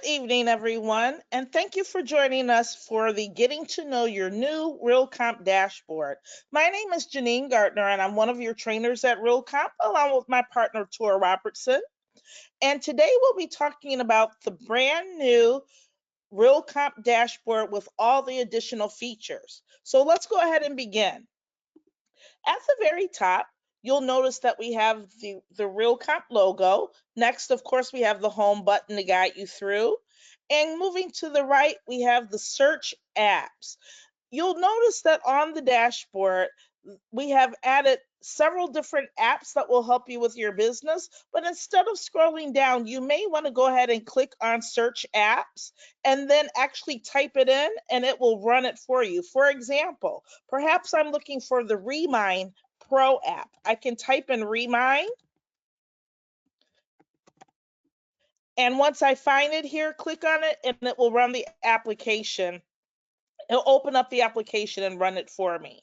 Good evening, everyone, and thank you for joining us for the Getting to Know Your New Realcomp Dashboard. My name is Janine Gardner, and I'm one of your trainers at Realcomp, along with my partner, Tora Robertson. And today we'll be talking about the brand new Realcomp Dashboard with all the additional features. So let's go ahead and begin. At the very top, you'll notice that we have the Realcomp logo. Next, of course, we have the home button to guide you through. And moving to the right, we have the search apps. You'll notice that on the dashboard, we have added several different apps that will help you with your business. But instead of scrolling down, you may want to go ahead and click on search apps and then actually type it in and it will run it for you. For example, perhaps I'm looking for the Remind Pro app. I can type in Remind. And once I find it here, click on it and it will run the application. It'll open up the application and run it for me.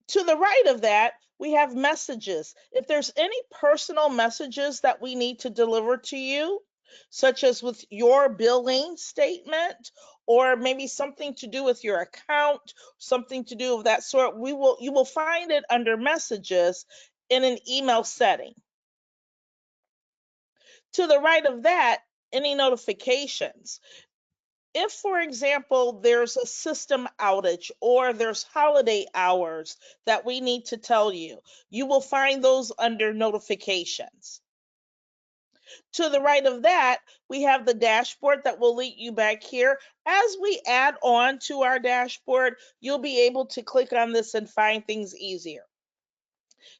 To the right of that, we have messages. If there's any personal messages that we need to deliver to you, such as with your billing statement, or maybe something to do with your account, something to do of that sort, you will find it under messages in an email setting. To the right of that, any notifications. If, for example, there's a system outage or there's holiday hours that we need to tell you, you will find those under notifications. To the right of that, we have the dashboard that will lead you back here. As we add on to our dashboard, you'll be able to click on this and find things easier.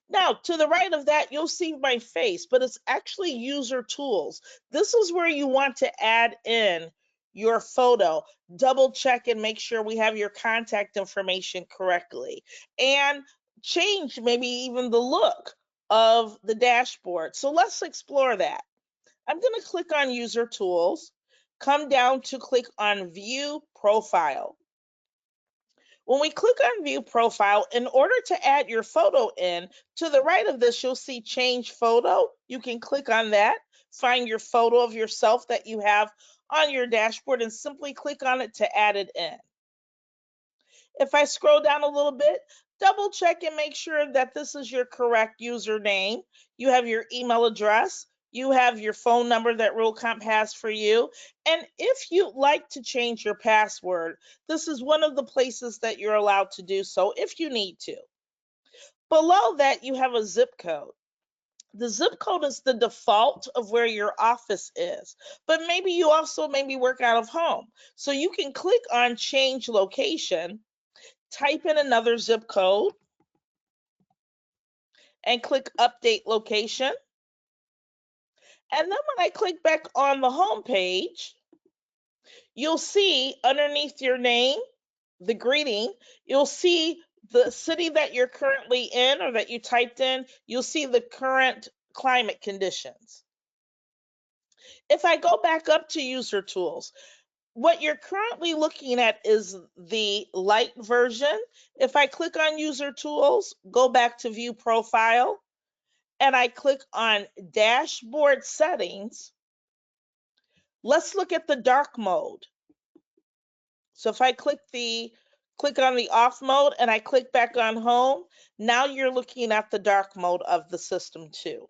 Now, to the right of that, you'll see my face, but it's actually user tools. This is where you want to add in your photo, double check and make sure we have your contact information correctly, and change maybe even the look of the dashboard. So let's explore that. I'm going to click on user tools, come down to click on view profile. When we click on view profile, in order to add your photo in, to the right of this, you'll see change photo. You can click on that, find your photo of yourself that you have on your dashboard and simply click on it to add it in. If I scroll down a little bit, double check and make sure that this is your correct username. You have your email address. You have your phone number that Realcomp has for you. And if you'd like to change your password, this is one of the places that you're allowed to do so if you need to. Below that, you have a zip code. The zip code is the default of where your office is, but maybe you also maybe work out of home. So you can click on change location, type in another zip code, and click update location. And then when I click back on the home page, you'll see underneath your name, the greeting, you'll see the city that you're currently in or that you typed in. You'll see the current climate conditions. If I go back up to user tools, what you're currently looking at is the light version. If I click on user tools, go back to view profile, and I click on dashboard settings, let's look at the dark mode. So if I click on the off mode and I click back on home, now you're looking at the dark mode of the system too.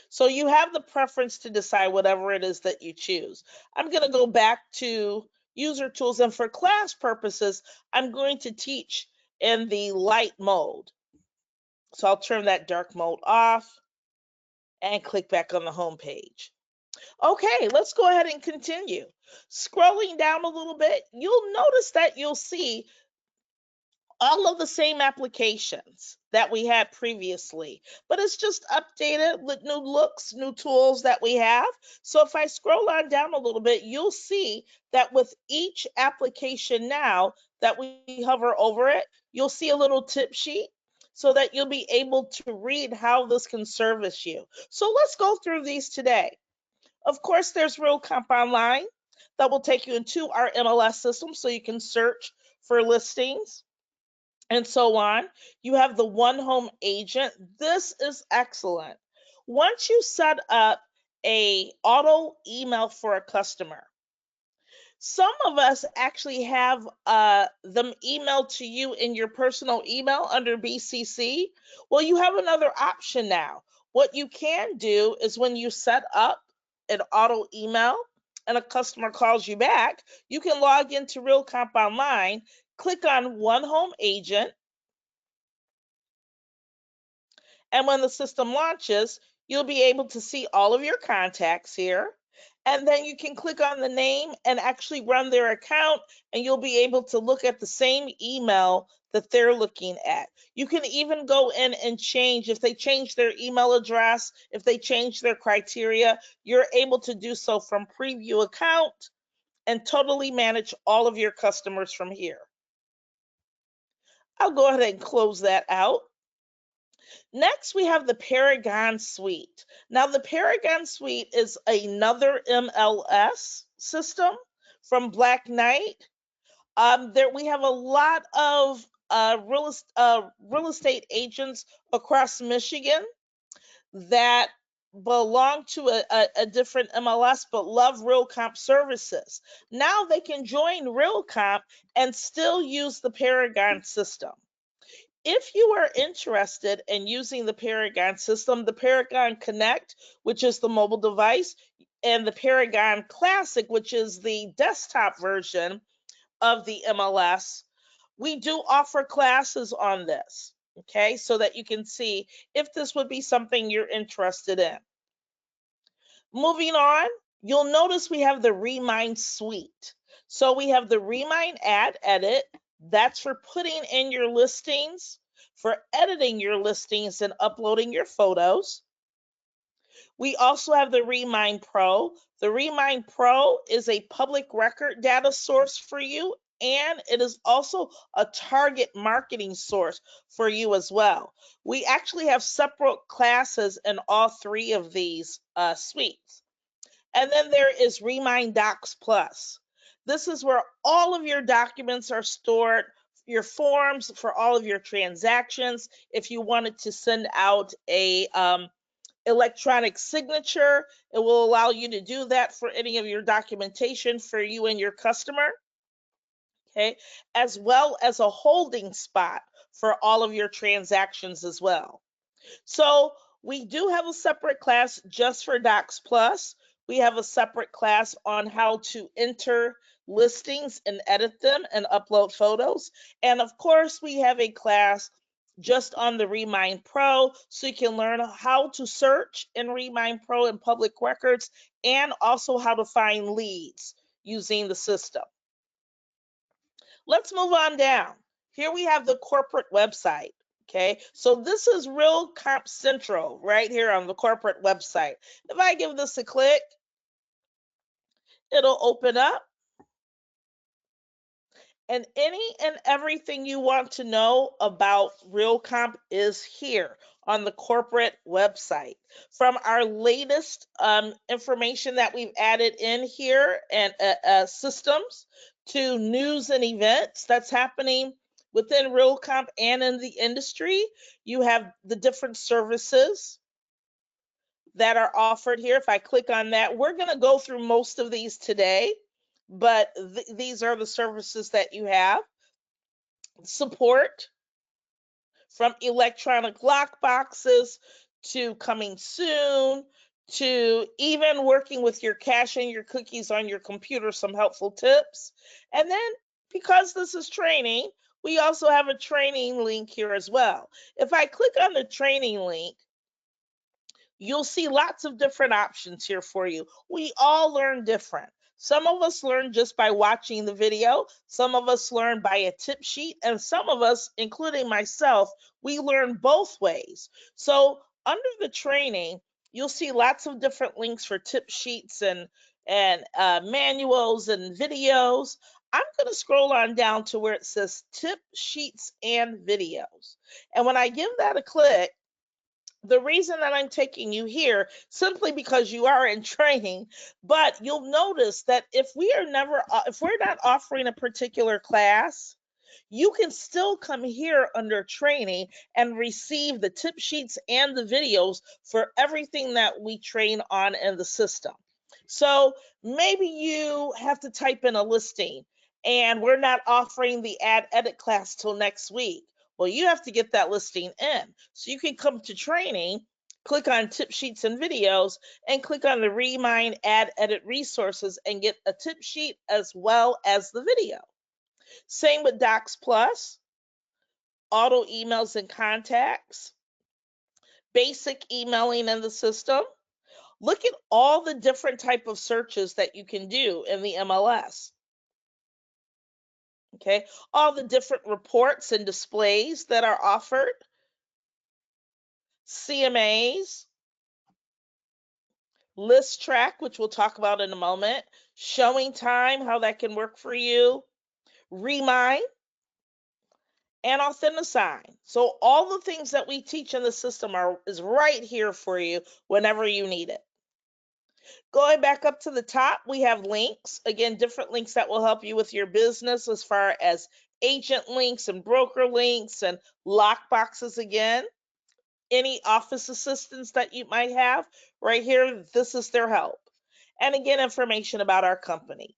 So you have the preference to decide whatever it is that you choose. I'm going to go back to user tools, and for class purposes, I'm going to teach in the light mode. So I'll turn that dark mode off and click back on the home page. Okay, let's go ahead and continue. Scrolling down a little bit, you'll notice that you'll see all of the same applications that we had previously, but it's just updated with new looks, new tools that we have. So if I scroll on down a little bit, you'll see that with each application now that we hover over it, you'll see a little tip sheet so that you'll be able to read how this can service you. So let's go through these today. Of course, there's Realcomp Online that will take you into our MLS system so you can search for listings and so on. You have the One Home Agent. This is excellent. once you set up a auto email for a customer, some of us actually have them emailed to you in your personal email under BCC. Well, you have another option now. What you can do is when you set up an auto email and a customer calls you back, you can log into Realcomp Online, click on One Home Agent, and when the system launches, you'll be able to see all of your contacts here. And then you can click on the name and actually run their account, and you'll be able to look at the same email that they're looking at. You can even go in and change, if they change their email address, if they change their criteria, you're able to do so from preview account and totally manage all of your customers from here. I'll go ahead and close that out. Next, we have the Paragon Suite. Now, the Paragon Suite is another MLS system from Black Knight. There we have a lot of real estate agents across Michigan that belong to a different MLS but love Realcomp services. Now they can join Realcomp and still use the Paragon system. If you are interested in using the Paragon system, the Paragon Connect, which is the mobile device, and the Paragon Classic, which is the desktop version of the MLS, we do offer classes on this, okay, so that you can see if this would be something you're interested in. Moving on, you'll notice we have the Remind Suite. So we have the Remind Add Edit. That's for putting in your listings, for editing your listings and uploading your photos. We also have the Remind Pro. The Remind Pro is a public record data source for you, and it is also a target marketing source for you as well. We actually have separate classes in all three of these suites. And then there is Remind Docs Plus. This is where all of your documents are stored, your forms for all of your transactions. If you wanted to send out a electronic signature, it will allow you to do that for any of your documentation for you and your customer. Okay, as well as a holding spot for all of your transactions as well. So we do have a separate class just for Docs Plus. We have a separate class on how to enter listings and edit them and upload photos. And of course, we have a class just on the Remind Pro, so you can learn how to search in Remind Pro in public records and also how to find leads using the system. Let's move on down. Here we have the corporate website. Okay, so this is Realcomp Central right here on the corporate website. If I give this a click, it'll open up. And any and everything you want to know about Realcomp is here on the corporate website. From our latest information that we've added in here and systems to news and events that's happening within Realcomp and in the industry, you have the different services that are offered here. If I click on that, we're going to go through most of these today, but these are the services that you have. Support from electronic lock boxes to coming soon to even working with your cache and your cookies on your computer, some helpful tips. And then because this is training, we also have a training link here as well. If I click on the training link, you'll see lots of different options here for you. We all learn different. Some of us learn just by watching the video. Some of us learn by a tip sheet. And some of us, including myself, we learn both ways. So under the training, you'll see lots of different links for tip sheets and manuals and videos. I'm going to scroll on down to where it says tip sheets and videos. And when I give that a click, the reason that I'm taking you here simply because you are in training, but you'll notice that if we're not offering a particular class, you can still come here under training and receive the tip sheets and the videos for everything that we train on in the system. So maybe you have to type in a listing and we're not offering the ad edit class till next week. Well, you have to get that listing in. So you can come to training, click on tip sheets and videos, and click on the Remind Ad Edit resources and get a tip sheet as well as the video. Same with Docs Plus, auto emails and contacts, basic emailing in the system. Look at all the different type of searches that you can do in the MLS. Okay, all the different reports and displays that are offered, CMAs, list track, which we'll talk about in a moment, showing time, how that can work for you, Remind, and Authenticign. So all the things that we teach in the system is right here for you whenever you need it. Going back up to the top, we have links. Again, different links that will help you with your business as far as agent links and broker links and lock boxes again. Any office assistants that you might have, right here, this is their help. And again, information about our company.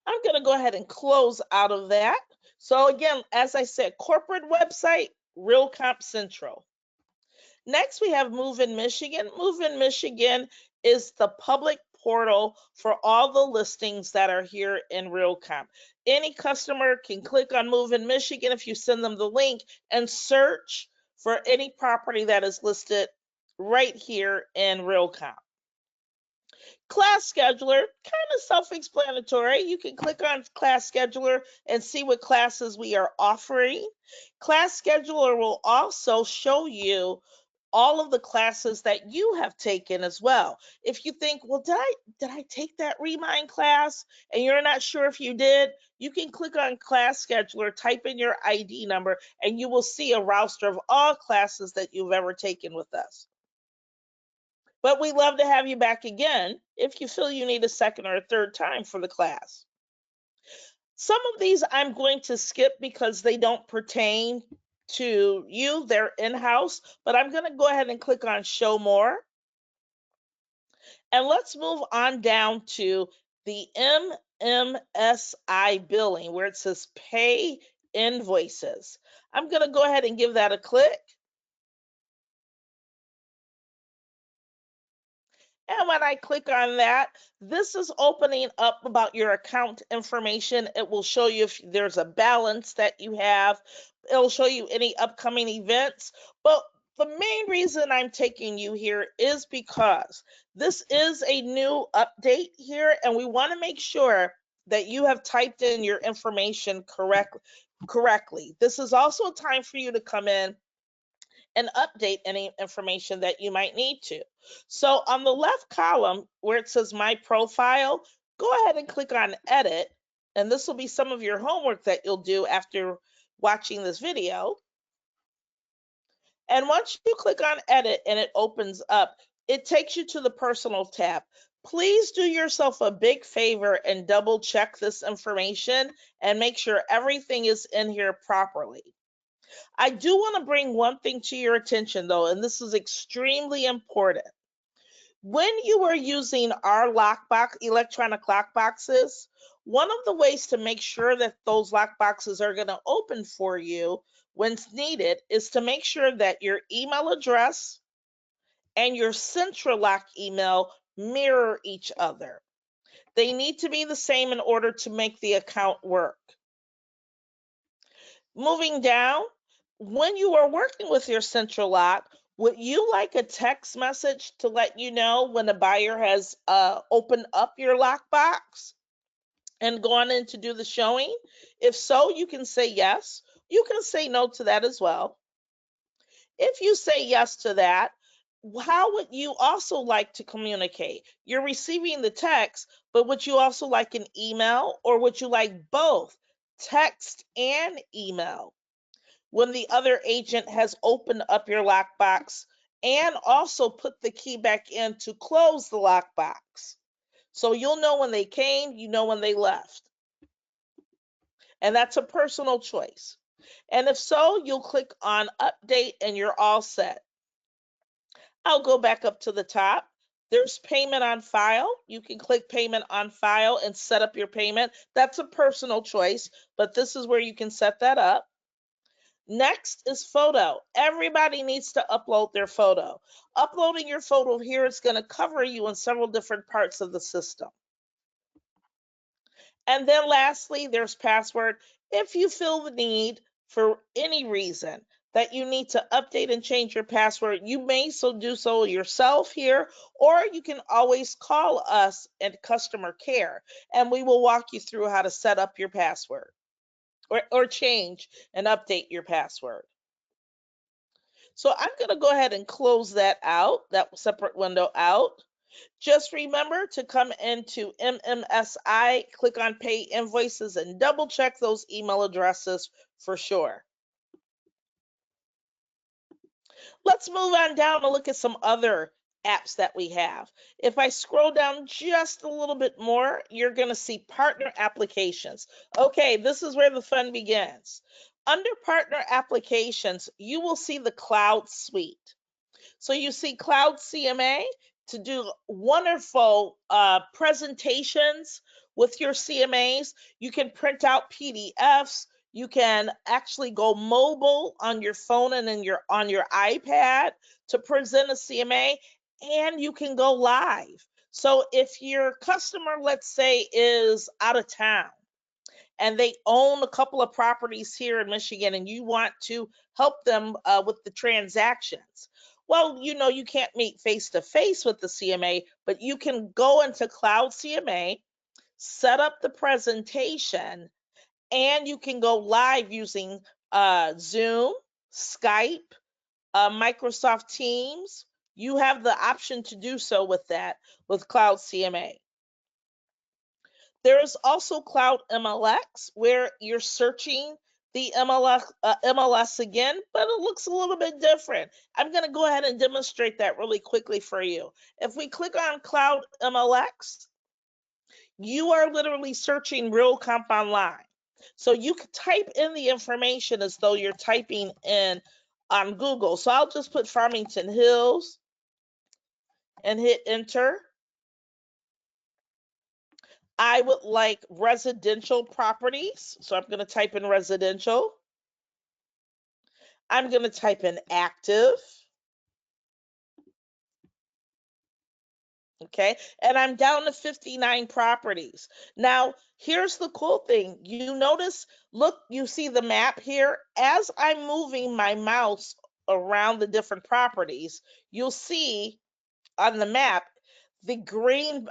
I'm going to go ahead and close out of that. So again, as I said, corporate website, Realcomp Central. Next, we have Move in Michigan. Move in Michigan is the public portal for all the listings that are here in Realcomp. Any customer can click on Move in Michigan if you send them the link and search for any property that is listed right here in Realcomp. Class Scheduler, kind of self-explanatory. You can click on Class Scheduler and see what classes we are offering. Class Scheduler will also show you all of the classes that you have taken as well. If you think, well, did I take that Remind class? And you're not sure if you did, you can click on Class Scheduler, type in your ID number, and you will see a roster of all classes that you've ever taken with us. But we'd love to have you back again if you feel you need a second or a third time for the class. Some of these I'm going to skip because they don't pertain to you, they're in-house, but I'm going to go ahead and click on Show More. And let's move on down to the MMSI billing where it says Pay Invoices. I'm going to go ahead and give that a click. And when I click on that, this is opening up about your account information. It will show you if there's a balance that you have. It'll show you any upcoming events. But the main reason I'm taking you here is because this is a new update here, and we want to make sure that you have typed in your information correctly. This is also a time for you to come in and update any information that you might need to. So on the left column where it says My Profile, go ahead and click on Edit, and this will be some of your homework that you'll do after watching this video. And once you click on Edit and it opens up, it takes you to the Personal tab. Please do yourself a big favor and double check this information and make sure everything is in here properly. I do want to bring one thing to your attention though, and this is extremely important. When you are using our lockbox, electronic lockboxes, one of the ways to make sure that those lockboxes are going to open for you when needed is to make sure that your email address and your central lock email mirror each other. They need to be the same in order to make the account work. Moving down, when you are working with your central lock, would you like a text message to let you know when a buyer has opened up your lockbox and gone in to do the showing? If so, you can say yes. You can say no to that as well. If you say yes to that, how would you also like to communicate? You're receiving the text, but would you also like an email or would you like both text and email? When the other agent has opened up your lockbox and also put the key back in to close the lockbox. So you'll know when they came, you know when they left. And that's a personal choice. And if so, you'll click on update and you're all set. I'll go back up to the top. There's payment on file. You can click payment on file and set up your payment. That's a personal choice, but this is where you can set that up. Next is photo. Everybody needs to upload their photo. Uploading your photo here is going to cover you in several different parts of the system. And then lastly, there's password. If you feel the need for any reason that you need to update and change your password, you may do so yourself here, or you can always call us at customer care and we will walk you through how to set up your password or change and update your password. So I'm going to go ahead and close that out, that separate window out. Just remember to come into MMSI, click on Pay Invoices, and double check those email addresses for sure. Let's move on down and look at some other apps that we have. If I scroll down just a little bit more, you're going to see partner applications. Okay, this is where the fun begins. Under partner applications, you will see the Cloud Suite. So you see Cloud CMA to do wonderful presentations with your CMAs. You can print out PDFs. You can actually go mobile on your phone and on your iPad to present a CMA, and you can go live. So if your customer, let's say, is out of town and they own a couple of properties here in Michigan and you want to help them with the transactions. Well, you can't meet face to face with the CMA, but you can go into Cloud CMA, set up the presentation, and you can go live using Zoom, Skype, Microsoft Teams. You have the option to do so with that with Cloud CMA. There is also Cloud MLX where you're searching the MLS again, but it looks a little bit different. I'm going to go ahead and demonstrate that really quickly for you. If we click on Cloud MLX, you are literally searching Realcomp online. So you can type in the information as though you're typing in on Google. So I'll just put Farmington Hills and hit enter. I would like residential properties. So I'm going to type in residential. I'm going to type in active. Okay. And I'm down to 59 properties. Now, here's the cool thing. You notice, look, you see the map here. As I'm moving my mouse around the different properties, you'll see on the map the green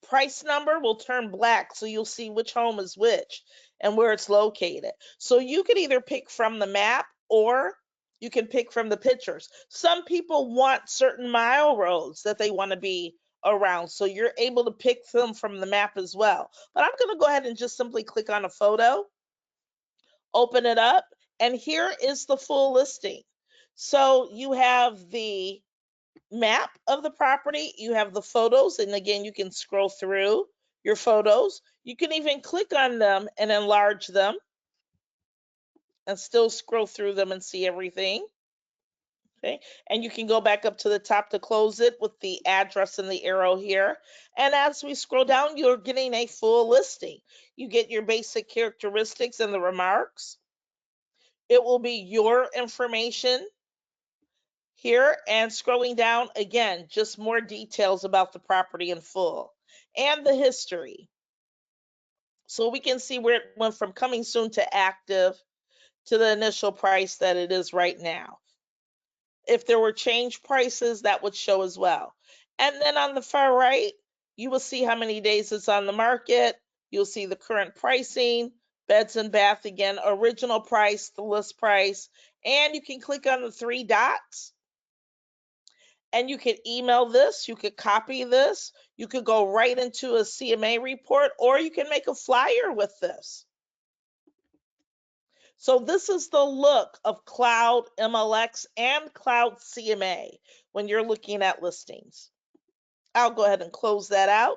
price number will turn black, so you'll see which home is which and where it's located. So you can either pick from the map or you can pick from the pictures. Some people want certain mile roads that they want to be around, so you're able to pick them from the map as well. But I'm going to go ahead and just simply click on a photo, open it up, and here is the full listing. So you have the map of the property, you have the photos, and again, you can scroll through your photos. You can even click on them and enlarge them and still scroll through them and see everything. Okay, and you can go back up to the top to close it with the address and the arrow here. And as we scroll down, you're getting a full listing. You get your basic characteristics and the remarks. It will be your information here, and scrolling down again, just more details about the property in full and the history. So we can see where it went from coming soon to active to the initial price that it is right now. If there were change prices, that would show as well. And then on the far right, you will see how many days it's on the market. You'll see the current pricing, beds and bath again, original price, the list price, and you can click on the three dots and you could email this, you could copy this, you could go right into a CMA report, or you can make a flyer with this. So this is the look of Cloud MLX and Cloud CMA when you're looking at listings. I'll go ahead and close that out.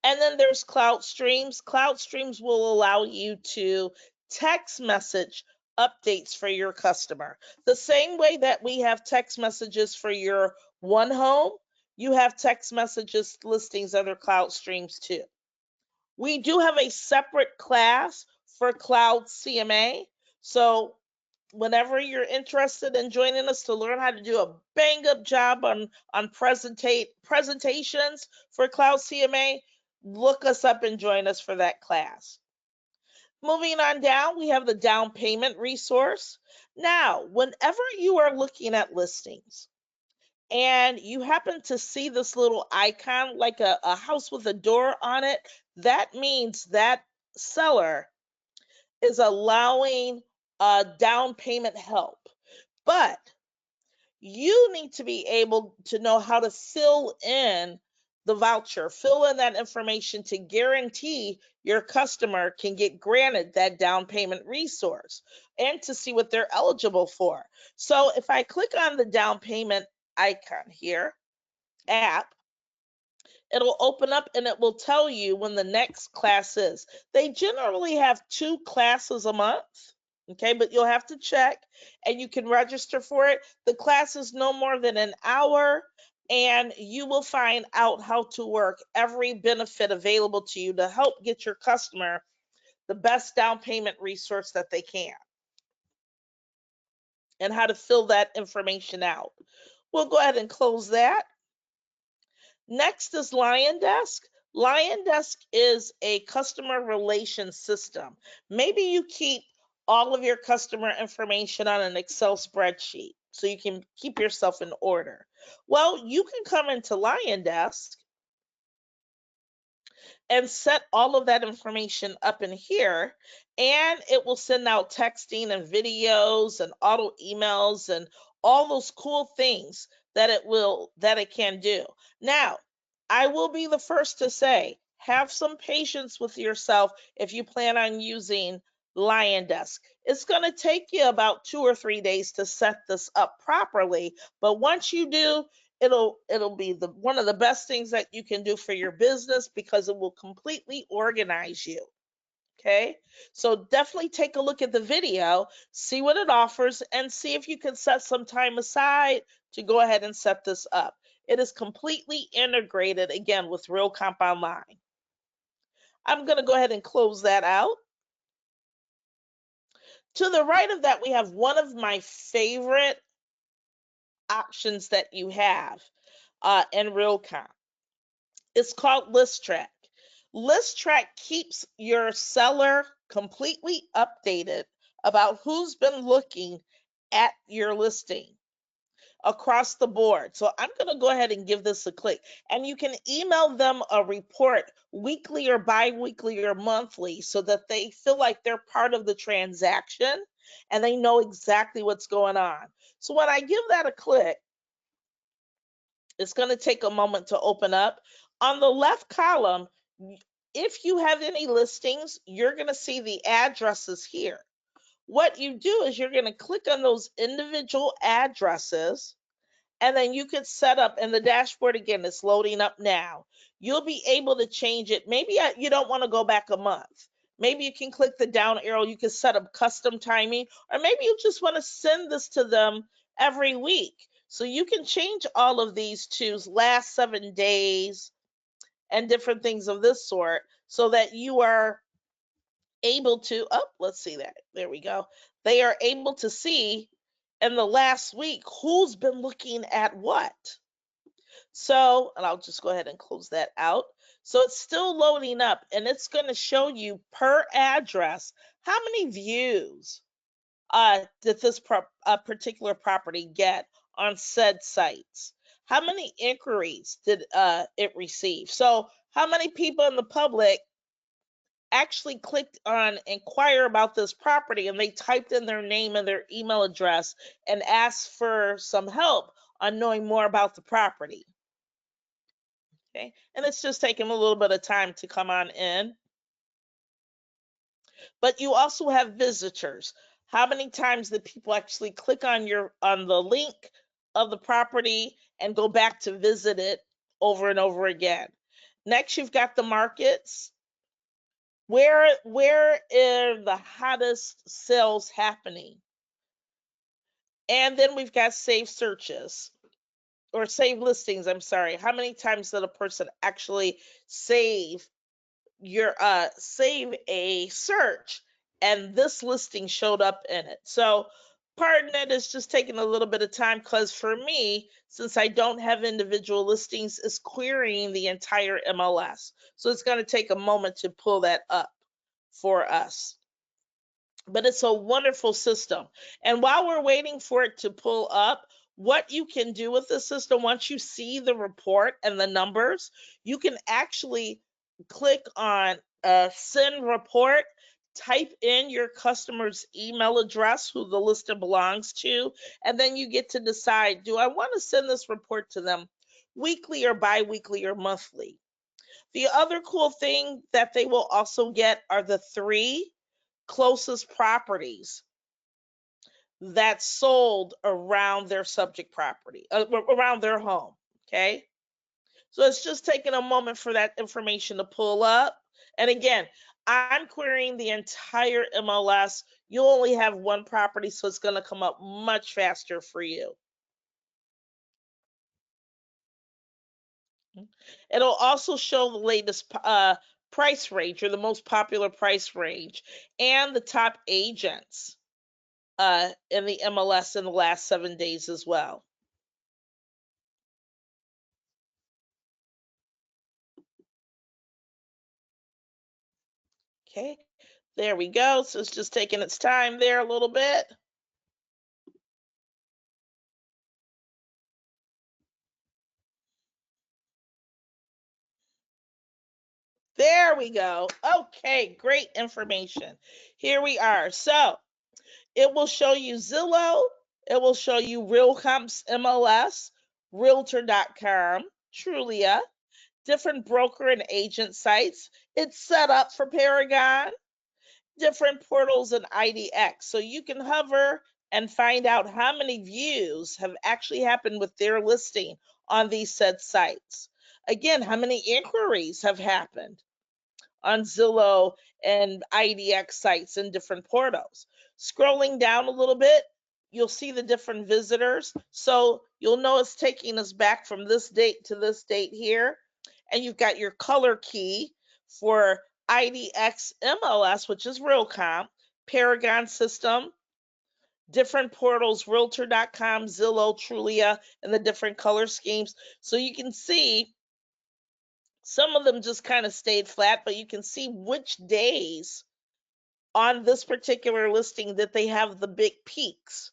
And then there's Cloud Streams. Cloud Streams will allow you to text message updates for your customer. The same way that we have text messages for your one home, you have text messages listings under Cloud Streams too. We do have a separate class for Cloud CMA. So whenever you're interested in joining us to learn how to do a bang up job on presentations for Cloud CMA, look us up and join us for that class. Moving on down, we have the down payment resource. Now, whenever you are looking at listings and you happen to see this little icon like a house with a door on it, that means that seller is allowing down payment help. But you need to be able to know how to fill in the voucher, fill in that information to guarantee your customer can get granted that down payment resource and to see what they're eligible for. So if I click on the down payment icon here, app, it'll open up and it will tell you when the next class is. They generally have 2 classes a month. Okay, but you'll have to check and you can register for it. The class is no more than an hour and you will find out how to work every benefit available to you to help get your customer the best down payment resource that they can and how to fill that information out. We'll go ahead and close that. Next is Lion Desk. Lion Desk is a customer relations system. Maybe you keep all of your customer information on an Excel spreadsheet so you can keep yourself in order. Well, you can come into Lion Desk and set all of that information up in here, and it will send out texting and videos and auto emails and all those cool things that it can do. Now, I will be the first to say, have some patience with yourself if you plan on using Lion Desk. It's going to take you about 2 or 3 days to set this up properly, but once you do, it'll be the one of the best things that you can do for your business because it will completely organize you. Okay, so definitely take a look at the video, see what it offers, and see if you can set some time aside to go ahead and set this up. It is completely integrated again with Realcomp Online. I'm going to go ahead and close that out. To the right of that, we have one of my favorite options that you have in Realcomp. It's called List Track. List Track keeps your seller completely updated about who's been looking at your listing across the board. So I'm going to go ahead and give this a click. And you can email them a report weekly or bi-weekly or monthly so that they feel like they're part of the transaction and they know exactly what's going on. So when I give that a click, it's going to take a moment to open up. On the left column, if you have any listings, you're going to see the addresses here. What you do is you're going to click on those individual addresses, and then you can set up, and the dashboard again is loading up now. You'll be able to change it. Maybe you don't want to go back a month. Maybe you can click the down arrow. You can set up custom timing, or maybe you just want to send this to them every week. So you can change all of these to last 7 days and different things of this sort so that you are able to, oh, let's see that. There we go. They are able to see in the last week who's been looking at what. So, and I'll just go ahead and close that out. So it's still loading up and it's going to show you per address how many views did this particular property get on said sites? How many inquiries did it receive? So how many people in the public actually clicked on inquire about this property and they typed in their name and their email address and asked for some help on knowing more about the property? Okay, and it's just taking a little bit of time to come on in. But you also have visitors. How many times did people actually click on the link of the property and go back to visit it over and over again? Next, you've got the markets. Where are the hottest sales happening? And then we've got save searches or save listings. I'm sorry. How many times did a person actually save save a search and this listing showed up in it? So pardon it, it's just taking a little bit of time because for me, since I don't have individual listings, it's querying the entire MLS. So it's going to take a moment to pull that up for us, but it's a wonderful system. And while we're waiting for it to pull up, what you can do with the system, once you see the report and the numbers, you can actually click on send report, type in your customer's email address, who the listing belongs to, and then you get to decide, do I want to send this report to them weekly or bi-weekly or monthly? The other cool thing that they will also get are the 3 closest properties that sold around their subject property, around their home. Okay. So it's just taking a moment for that information to pull up. And again, I'm querying the entire MLS. You only have one property, so it's going to come up much faster for you. It'll also show the latest price range or the most popular price range and the top agents in the MLS in the last 7 days as well. Okay, there we go. So it's just taking its time there a little bit. There we go. Okay, great information. Here we are. So it will show you Zillow, it will show you Realcomp's MLS, Realtor.com, Trulia, different broker and agent sites. It's set up for Paragon, different portals and IDX. So you can hover and find out how many views have actually happened with their listing on these said sites. Again, how many inquiries have happened on Zillow and IDX sites and different portals. Scrolling down a little bit, you'll see the different visitors. So you'll know it's taking us back from this date to this date here. And you've got your color key for IDX MLS, which is Realcomp, Paragon System, different portals, Realtor.com, Zillow, Trulia, and the different color schemes. So you can see some of them just kind of stayed flat, but you can see which days on this particular listing that they have the big peaks.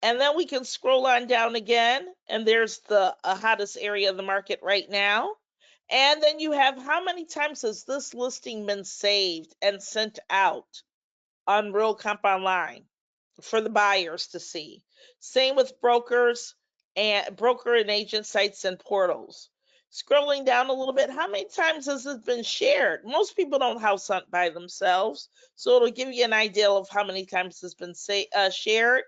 And then we can scroll on down again, and there's the hottest area of the market right now. And then you have how many times has this listing been saved and sent out on Realcomp Online for the buyers to see. Same with brokers and broker and agent sites and portals. Scrolling down a little bit, how many times has it been shared? Most people don't house hunt by themselves, so it'll give you an idea of how many times it's been shared.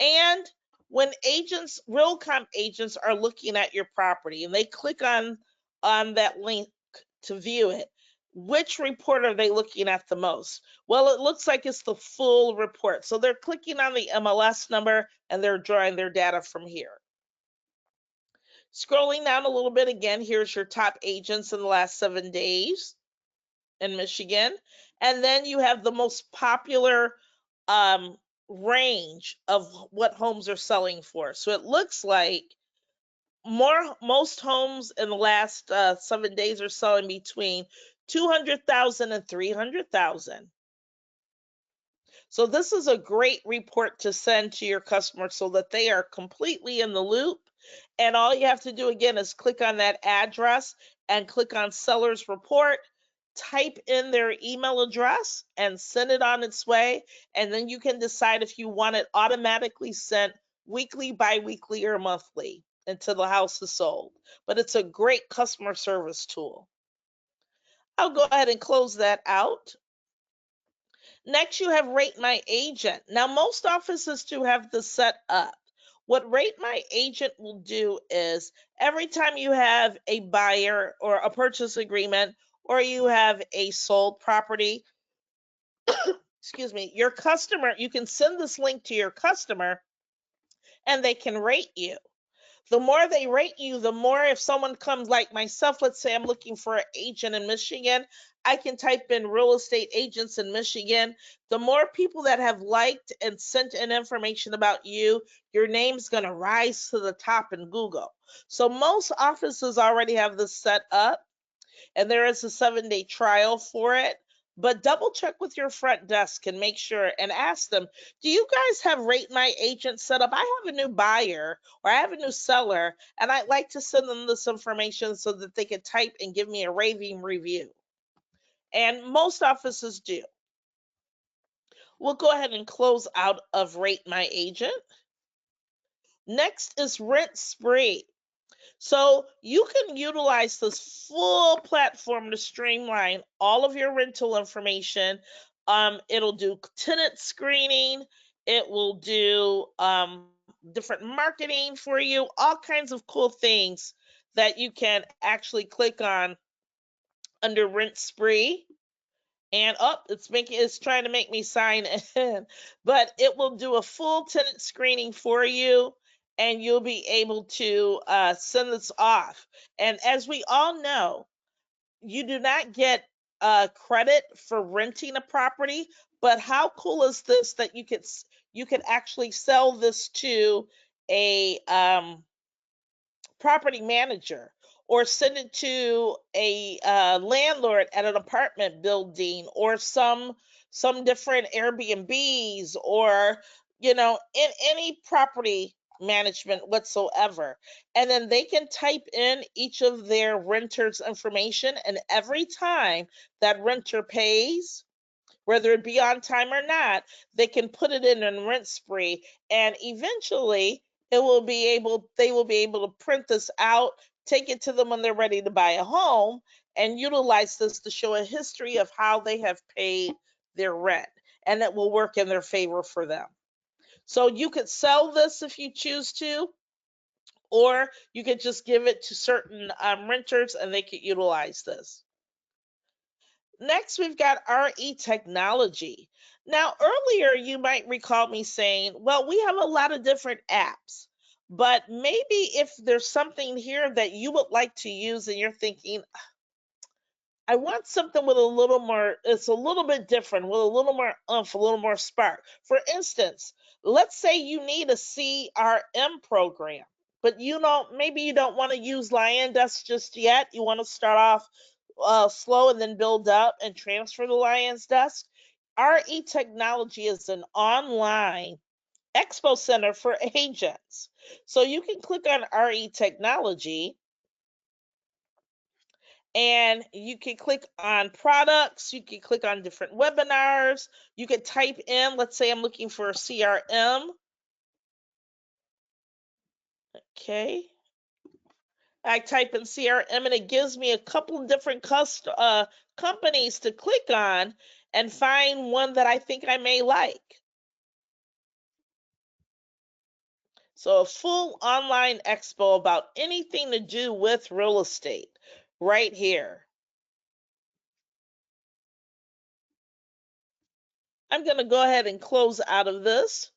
And when agents, Realcomp agents, are looking at your property and they click on that link to view it, which report are they looking at the most? Well, it looks like it's the full report. So they're clicking on the MLS number and they're drawing their data from here. Scrolling down a little bit again, here's your top agents in the last 7 days in Michigan. And then you have the most popular um, range of what homes are selling for. So it looks like most homes in the last 7 days are selling between 200,000 and 300,000. So this is a great report to send to your customers so that they are completely in the loop. And all you have to do again is click on that address and click on seller's report, type in their email address and send it on its way. And then you can decide if you want it automatically sent weekly, bi-weekly, or monthly until the house is sold. But it's a great customer service tool. I'll go ahead and close that out. Next, you have Rate My Agent. Now, most offices do have this set up. What Rate My Agent will do is every time you have a buyer or a purchase agreement or you have a sold property, excuse me, your customer, you can send this link to your customer and they can rate you. The more they rate you, the more, if someone comes like myself, let's say I'm looking for an agent in Michigan, I can type in real estate agents in Michigan. The more people that have liked and sent in information about you, your name's going to rise to the top in Google. So most offices already have this set up, and there is a 7-day trial for it. But double check with your front desk and make sure and ask them, do you guys have Rate My Agent set up? I have a new buyer or I have a new seller, and I'd like to send them this information so that they can type and give me a raving review. And most offices do. We'll go ahead and close out of Rate My Agent. Next is Rent Spree. So you can utilize this full platform to streamline all of your rental information. It'll do tenant screening. It will do different marketing for you, all kinds of cool things that you can actually click on under Rent Spree. And up, it's trying to make me sign in, but it will do a full tenant screening for you, and you'll be able to send this off. And as we all know, you do not get credit for renting a property, but how cool is this that you could actually sell this to a property manager or send it to a landlord at an apartment building or some different Airbnbs or in any property management whatsoever, and then they can type in each of their renters information, and every time that renter pays, whether it be on time or not, they can put it in Rent Spree, and eventually they will be able to print this out, take it to them when they're ready to buy a home, and utilize this to show a history of how they have paid their rent, and it will work in their favor for them. So you could sell this if you choose to, or you could just give it to certain renters and they could utilize this. Next, we've got RE Technology. Now, earlier you might recall me saying, well, we have a lot of different apps, but maybe if there's something here that you would like to use and you're thinking, I want something with a little more, it's a little bit different, with a little more oomph, a little more spark. For instance, let's say you need a CRM program, but maybe you don't want to use Lion Desk just yet. You want to start off slow and then build up and transfer the Lion's Desk. RE Technology is an online expo center for agents. So you can click on RE Technology and you can click on products, you can click on different webinars, you can type in, let's say I'm looking for a CRM. Okay. I type in CRM and it gives me a couple of different companies to click on and find one that I think I may like. So a full online expo about anything to do with real estate right here. I'm going to go ahead and close out of this.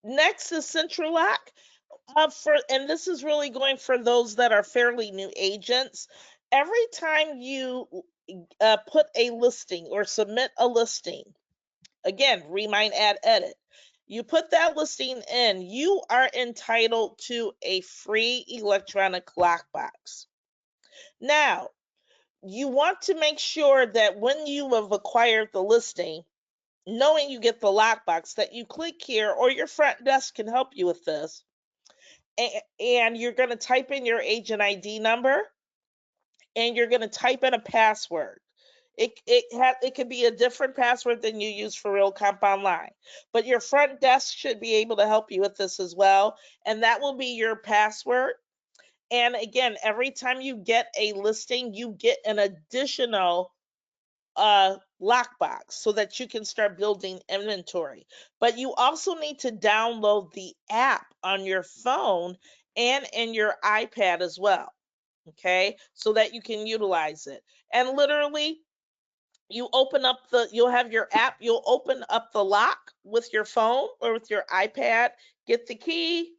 Next is Central Lock. And this is really going for those that are fairly new agents. Every time you put a listing or submit a listing, again, remind, add, edit. You put that listing in, you are entitled to a free electronic lockbox. Now, you want to make sure that when you have acquired the listing, knowing you get the lockbox, that you click here, or your front desk can help you with this, and you're going to type in your agent ID number, and you're going to type in a password. It could be a different password than you use for Realcomp Online, but your front desk should be able to help you with this as well, and that will be your password. And again, every time you get a listing, you get an additional lockbox so that you can start building inventory. But you also need to download the app on your phone and in your iPad as well. Okay, so that you can utilize it. And literally, you'll have your app, you'll open up the lock with your phone or with your iPad, get the key,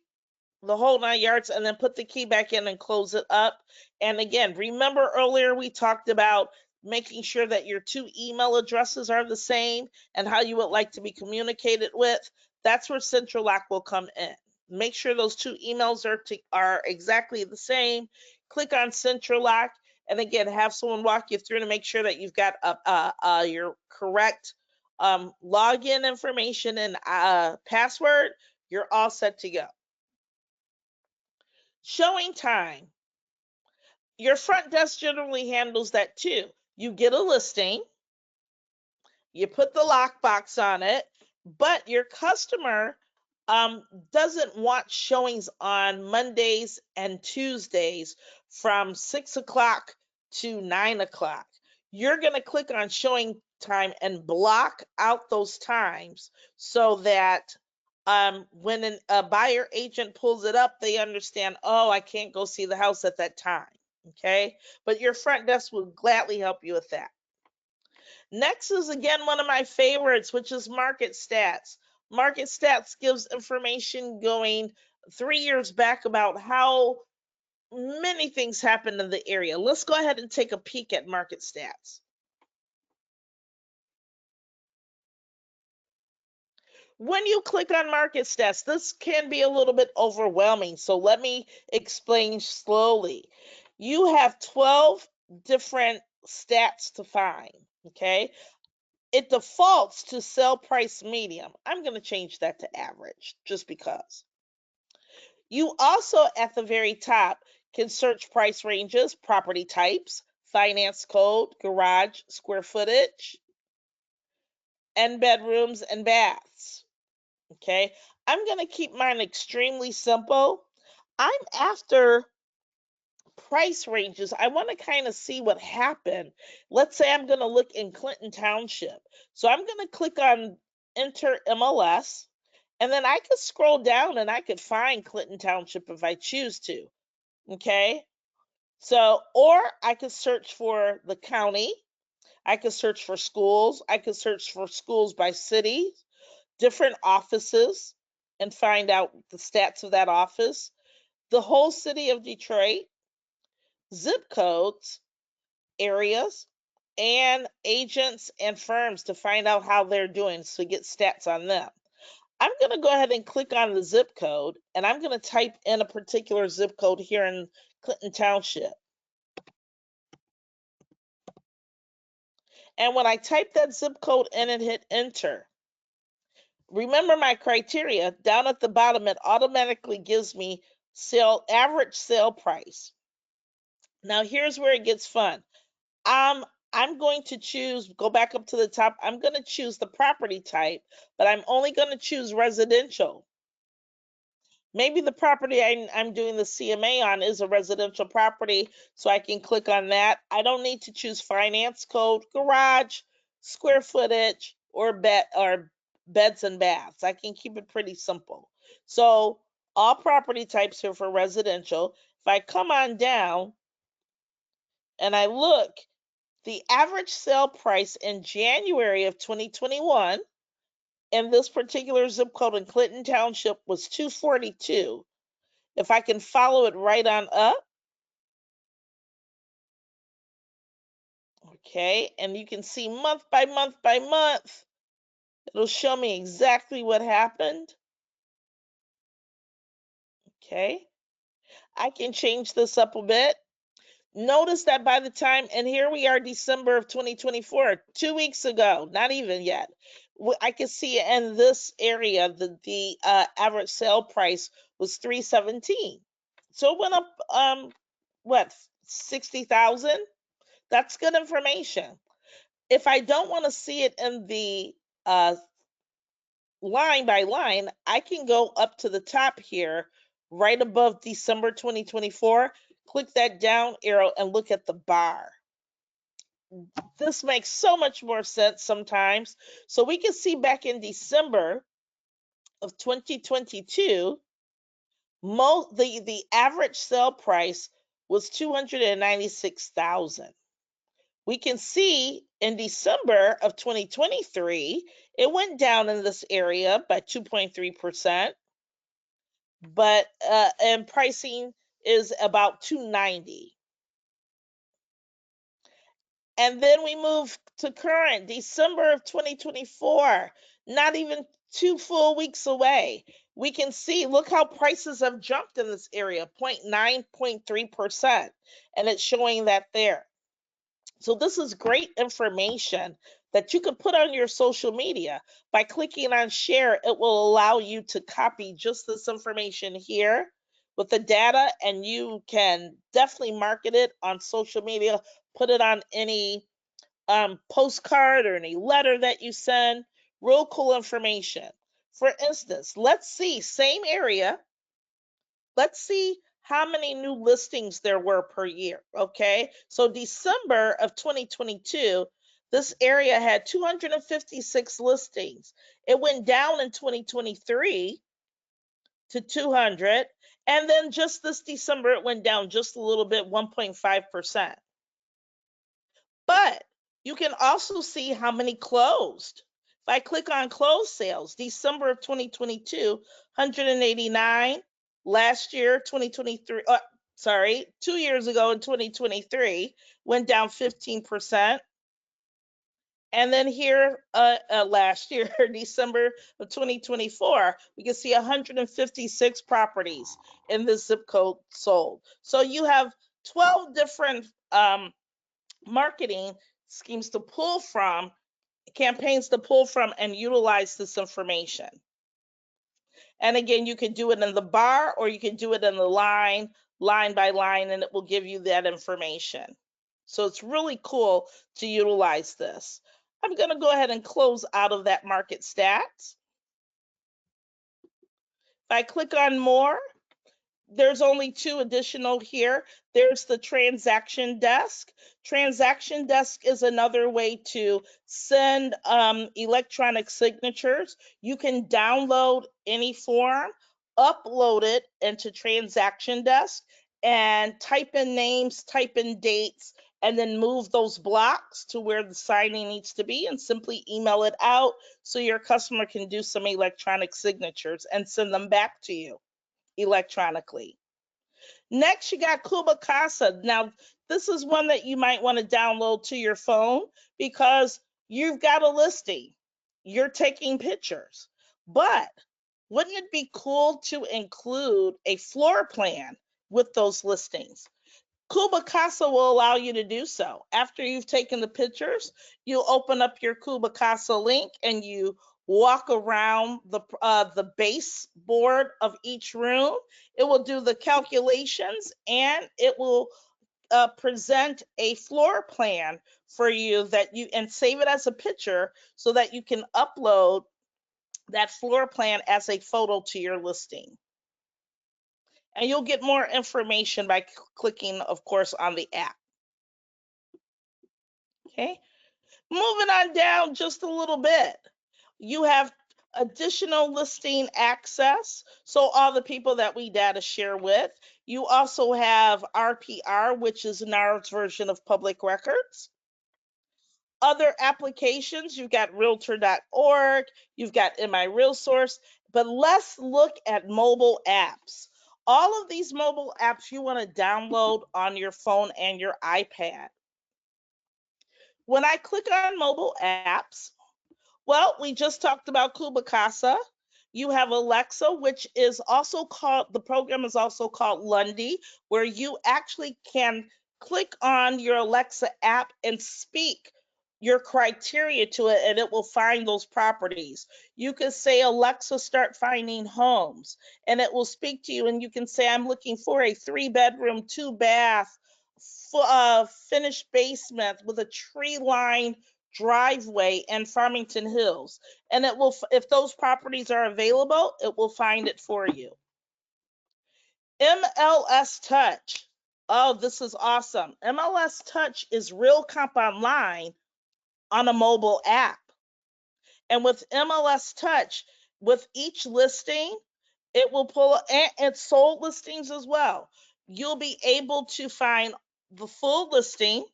the whole 9 yards, and then put the key back in and close it up. And again, remember earlier we talked about making sure that your two email addresses are the same and how you would like to be communicated with. That's where Central Lock will come in. Make sure those two emails are exactly the same. Click on Central Lock, and again, have someone walk you through to make sure that you've got your correct login information and password. You're all set to go. Showing time. Your front desk generally handles that too. You get a listing, you put the lockbox on it, but your customer doesn't want showings on Mondays and Tuesdays from 6 o'clock to 9 o'clock. You're going to click on showing time and block out those times so that when a buyer agent pulls it up, they understand, oh, I can't go see the house at that time. Okay. But your front desk will gladly help you with that. Next is again one of my favorites, which is market stats. Market stats gives information going 3 years back about how many things happened in the area. Let's go ahead and take a peek at market stats. When you click on market stats, this can be a little bit overwhelming. So let me explain slowly. You have 12 different stats to find. Okay. It defaults to sell price medium. I'm going to change that to average just because. You also at the very top can search price ranges, property types, finance code, garage, square footage, and bedrooms and baths. Okay. I'm going to keep mine extremely simple. I'm after price ranges. I want to kind of see what happened. Let's say I'm going to look in Clinton Township. So I'm going to click on enter MLS, and then I could scroll down and I could find Clinton Township if I choose to. Okay. So, or I could search for the county. I could search for schools. I could search for schools by city, different offices, and find out the stats of that office, the whole city of Detroit, zip codes, areas, and agents and firms to find out how they're doing so get stats on them. I'm going to go ahead and click on the zip code, and I'm going to type in a particular zip code here in Clinton Township. And when I type that zip code in and hit enter, remember my criteria down at the bottom, it automatically gives me average sale price. Now here's where it gets fun. I'm going to go back up to the top. I'm going to choose the property type, but I'm only going to choose residential. Maybe the property I'm doing the CMA on is a residential property, so I can click on that. I don't need to choose finance code, garage, square footage, or beds and baths. I can keep it pretty simple. So all property types here for residential. If I come on down and I look, the average sale price in January of 2021 in this particular zip code in Clinton Township was $242. If I can follow it right on up, okay, and you can see month by month by month, it'll show me exactly what happened. Okay, I can change this up a bit. Notice that by the time, and here we are, December of 2024, 2 weeks ago, not even yet. I can see in this area the average sale price was 317. So it went up what 60,000? That's good information. If I don't want to see it in the line by line, I can go up to the top here, right above December 2024, click that down arrow and look at the bar. this makes so much more sense sometimes. So we can see back in December of 2022, the average sale price was 296,000. We can see in December of 2023, it went down in this area by 2.3%, but and pricing is about 290. And then we move to current December of 2024, not even 2 full weeks away. We can see, look how prices have jumped in this area, 0.9, 0.3%, and it's showing that there. So this is great information that you can put on your social media. By clicking on share, it will allow you to copy just this information here with the data, and you can definitely market it on social media, put it on any postcard or any letter that you send. Real cool information. For instance, let's see, same area, let's see how many new listings there were per year. Okay, so December of 2022, this area had 256 listings. It went down in 2023 to 200, and then just this December it went down just a little bit, 1.5%. But you can also see how many closed. If I click on closed sales, December of 2022, 189. Last year, 2023, sorry, 2 years ago in 2023, went down 15%. And then here, last year, December of 2024, we can see 156 properties in this zip code sold. So you have 12 different marketing schemes to pull from, campaigns to pull from, and utilize this information. And again, you can do it in the bar or you can do it in the line by line, and it will give you that information. So it's really cool to utilize this. I'm going to go ahead and close out of that market stats. If I click on more, there's only two additional here. There's the transaction desk. Transaction desk is another way to send electronic signatures. You can download any form, upload it into transaction desk, and type in names, type in dates, and then move those blocks to where the signing needs to be and simply email it out so your customer can do some electronic signatures and send them back to you electronically. Next, you got Kubacasa. Now, this is one that you might want to download to your phone because you've got a listing. You're taking pictures. But wouldn't it be cool to include a floor plan with those listings? Kubacasa will allow you to do so. After you've taken the pictures, you open up your Kubacasa link and you walk around the baseboard of each room. It will do the calculations and it will present a floor plan for you that you and save it as a picture so that you can upload that floor plan as a photo to your listing. And you'll get more information by clicking, of course, on the app. Okay, moving on down just a little bit. You have additional listing access. So all the people that we data share with. You also have RPR, which is NAR's version of public records. Other applications, you've got realtor.org, you've got MI RealSource, but let's look at mobile apps. All of these mobile apps you want to download on your phone and your iPad. When I click on mobile apps, well, we just talked about Kubacasa. You have Alexa, which is also called, the program is also called Lundy, where you actually can click on your Alexa app and speak your criteria to it, and it will find those properties. You can say, Alexa, start finding homes, and it will speak to you, and you can say, I'm looking for a 3-bedroom, 2-bath, finished basement with a tree-lined driveway and Farmington Hills. And it will, if those properties are available, it will find it for you. MLS Touch. Oh, this is awesome. MLS Touch is Realcomp Online on a mobile app. And with MLS Touch, with each listing, it will pull, and it's sold listings as well. You'll be able to find the full listing.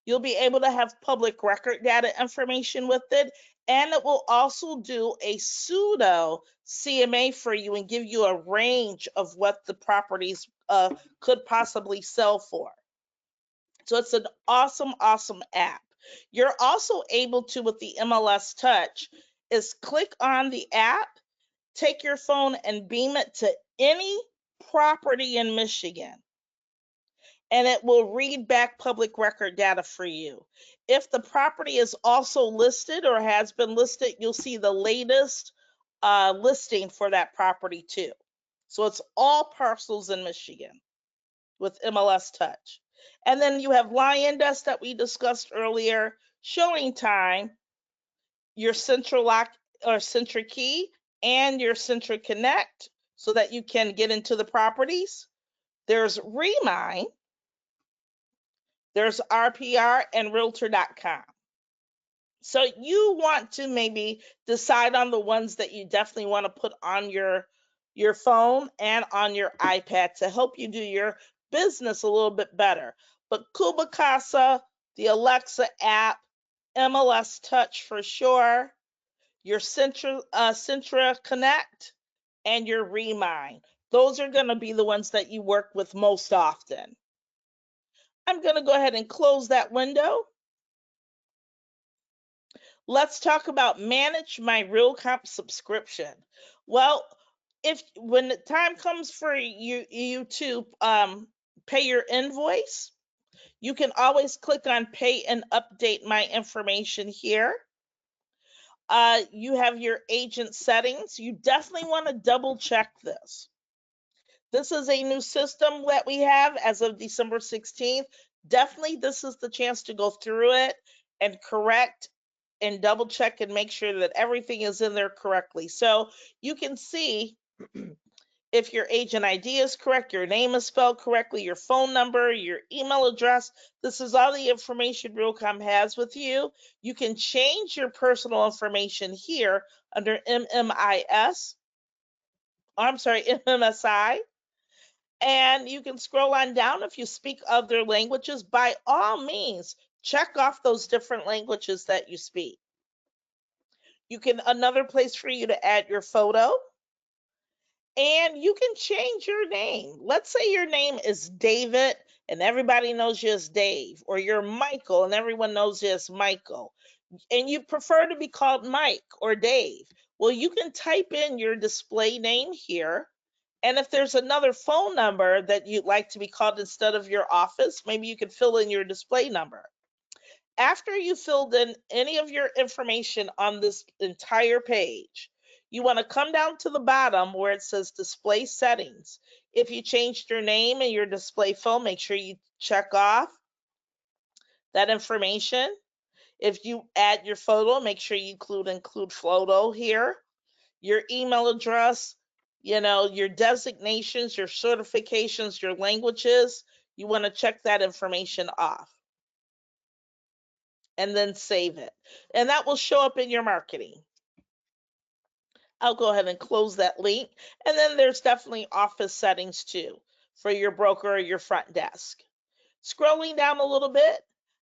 You'll be able to have public record data information with it, and it will also do a pseudo CMA for you and give you a range of what the properties could possibly sell for. So it's an awesome, awesome app. You're also able to, with the MLS Touch, is click on the app, take your phone and beam it to any property in Michigan, and it will read back public record data for you. If the property is also listed or has been listed, you'll see the latest listing for that property too. So it's all parcels in Michigan with MLS Touch. And then you have Lion Desk that we discussed earlier, showing time, your central lock or central key, and your central connect so that you can get into the properties. There's Remind, there's RPR and Realtor.com. So you want to maybe decide on the ones that you definitely want to put on your phone and on your iPad to help you do your business a little bit better. But Kubacasa, the Alexa app, MLS Touch for sure, your Centra Connect, and your Remind. Those are going to be the ones that you work with most often. I'm going to go ahead and close that window. Let's talk about manage my Realcomp subscription. Well, if when the time comes for you to pay your invoice, you can always click on pay and update my information here. You have your agent settings. You definitely want to double check this. This is a new system that we have as of December 16th. Definitely, this is the chance to go through it and correct and double check and make sure that everything is in there correctly. So you can see if your agent ID is correct, your name is spelled correctly, your phone number, your email address. This is all the information Realcomp has with you. You can change your personal information here under MMIS. I'm sorry, MMSI. And you can scroll on down. If you speak other languages, by all means, check off those different languages that you speak. You can, another place for you to add your photo, and you can change your name. Let's say your name is David and everybody knows you as Dave, or you're Michael and everyone knows you as Michael, and you prefer to be called Mike or Dave. Well, you can type in your display name here. And if there's another phone number that you'd like to be called instead of your office, maybe you could fill in your display number. After you filled in any of your information on this entire page, you want to come down to the bottom where it says display settings. If you changed your name and your display phone, make sure you check off that information. If you add your photo, make sure you include photo here, your email address, your designations, your certifications, your languages. You want to check that information off and then save it. And that will show up in your marketing. I'll go ahead and close that link. And then there's definitely office settings too for your broker or your front desk. Scrolling down a little bit.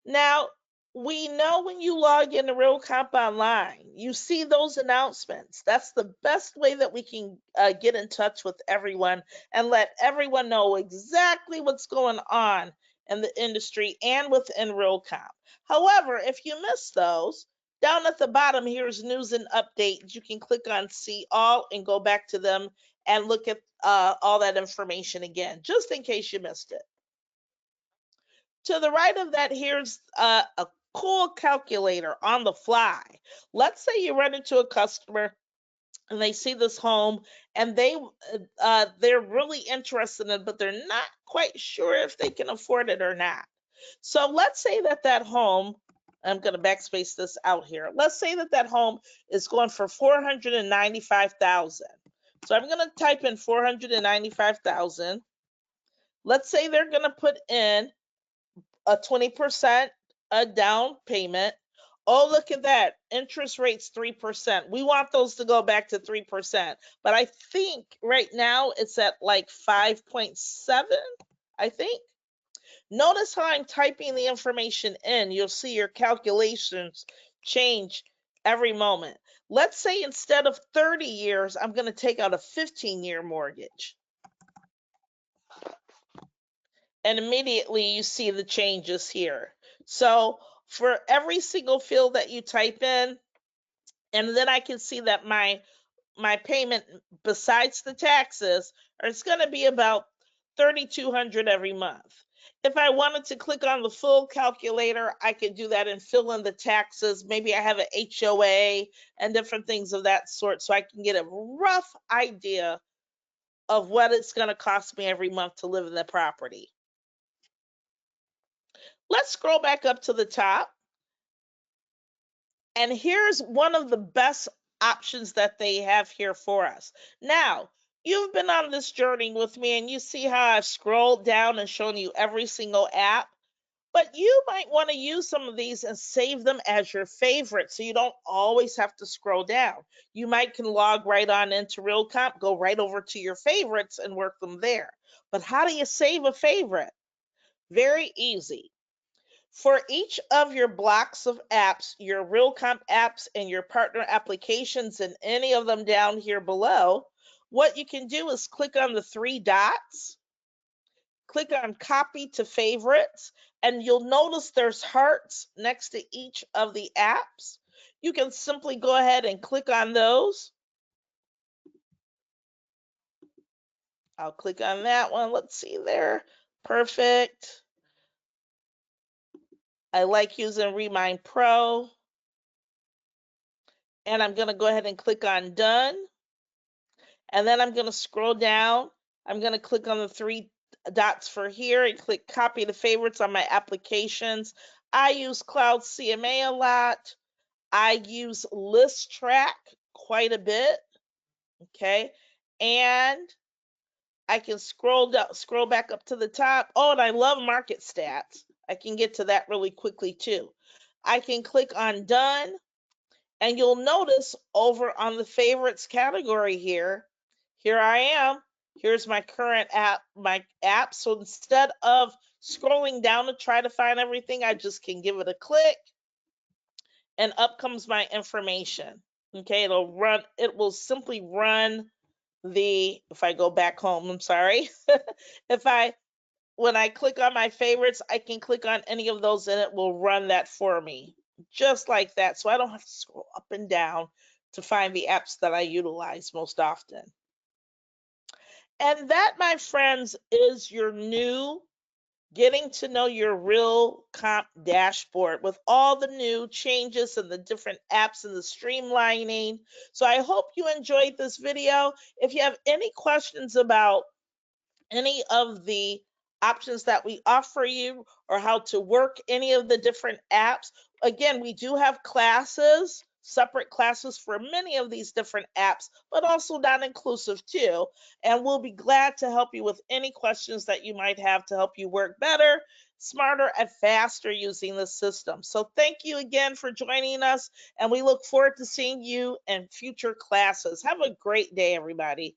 Now, we know when you log into Realcomp Online, you see those announcements. That's the best way that we can get in touch with everyone and let everyone know exactly what's going on in the industry and within Realcomp. However, if you miss those, down at the bottom, here's news and updates. You can click on see all and go back to them and look at all that information again, just in case you missed it. To the right of that, here's a cool calculator on the fly. Let's say you run into a customer and they see this home and they're really interested in it, but they're not quite sure if they can afford it or not. So let's say that home, I'm going to backspace this out here. Let's say that home is going for $495,000. So I'm going to type in $495,000. Let's say they're going to put in a 20% a down payment. Oh, look at that. Interest rate's 3%. We want those to go back to 3%. But I think right now it's at like 5.7, I think. Notice how I'm typing the information in. You'll see your calculations change every moment. Let's say instead of 30 years, I'm going to take out a 15-year mortgage. And immediately you see the changes here. So for every single field that you type in, and then I can see that my payment besides the taxes is going to be about $3,200 every month. If I wanted to click on the full calculator, I could do that and fill in the taxes. Maybe I have an HOA and different things of that sort, so I can get a rough idea of what it's going to cost me every month to live in the property. Let's scroll back up to the top. And here's one of the best options that they have here for us. Now, you've been on this journey with me and you see how I've scrolled down and shown you every single app, but you might want to use some of these and save them as your favorite so you don't always have to scroll down. You might can log right on into Realcomp, go right over to your favorites and work them there. But how do you save a favorite? Very easy. For each of your blocks of apps, your Realcomp apps and your partner applications and any of them down here below, what you can do is click on the three dots, click on copy to favorites, and you'll notice there's hearts next to each of the apps. You can simply go ahead and click on those. I'll click on that one. Let's see there. Perfect. I like using Remind Pro. And I'm going to go ahead and click on done. And then I'm going to scroll down. I'm going to click on the three dots for here and click copy to favorites on my applications. I use Cloud CMA a lot. I use List Track quite a bit. Okay. And I can scroll back up to the top. Oh, and I love market stats. I can get to that really quickly too. I can click on done. And you'll notice over on the favorites category here I am. Here's my current app. So instead of scrolling down to try to find everything, I just can give it a click and up comes my information. Okay, it will simply run if I go back home, I'm sorry. When I click on my favorites, I can click on any of those and it will run that for me. Just like that. So I don't have to scroll up and down to find the apps that I utilize most often. And that, my friends, is your new getting to know your Realcomp dashboard with all the new changes and the different apps and the streamlining. So I hope you enjoyed this video. If you have any questions about any of the options that we offer you or how to work any of the different apps. Again, we do have classes, separate classes for many of these different apps, but also not inclusive too. And we'll be glad to help you with any questions that you might have to help you work better, smarter, and faster using the system. So thank you again for joining us, and we look forward to seeing you in future classes. Have a great day, everybody.